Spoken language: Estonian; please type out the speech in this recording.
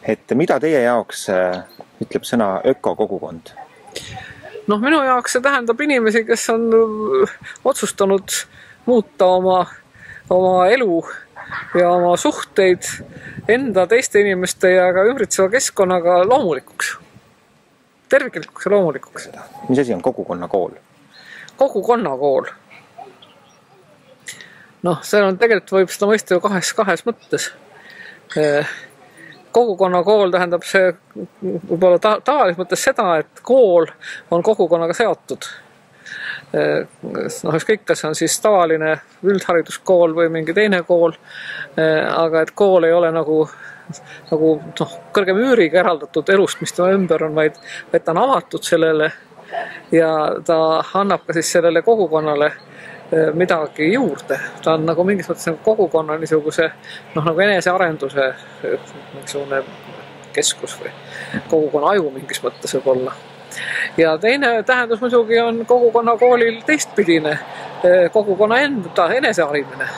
et mida teie jaoks ütleb sõna ökokogukond? Noh, minu jaoks see tähendab inimesi, kes on otsustanud muuta oma elu ja oma suhteid enda, teiste inimeste ja ka ümbritseva keskkonnaga loomulikuks. Terviklikuks ja loomulikuks. Mis asi on kogukonnakool? Kogukonnakool. Noh, see on tegelikult võib seda mõista ju kahes mõttes. Kogukonnakool tähendab see võib-olla tavalises mõttes seda, et kool on kogukonnaga seotud. Noh, ükskõik, kas on siis tavaline üldhariduskool või mingi teine kool, aga et kool ei ole nagu kõrge müüriga eraldatud elust, mis tema ümber on, vaid ta on avatud sellele ja ta annab ka siis sellele kogukonnale midagi juurde. Ta on nagu mingis mõttes kogukonna niisuguse nagu enesearenduse niisugune keskus või kogukonna aju mingis mõttes võib olla. Ja teine tähendus muidugi on kogukonnakoolil teistpidine, kogukonna enda eneseharimine.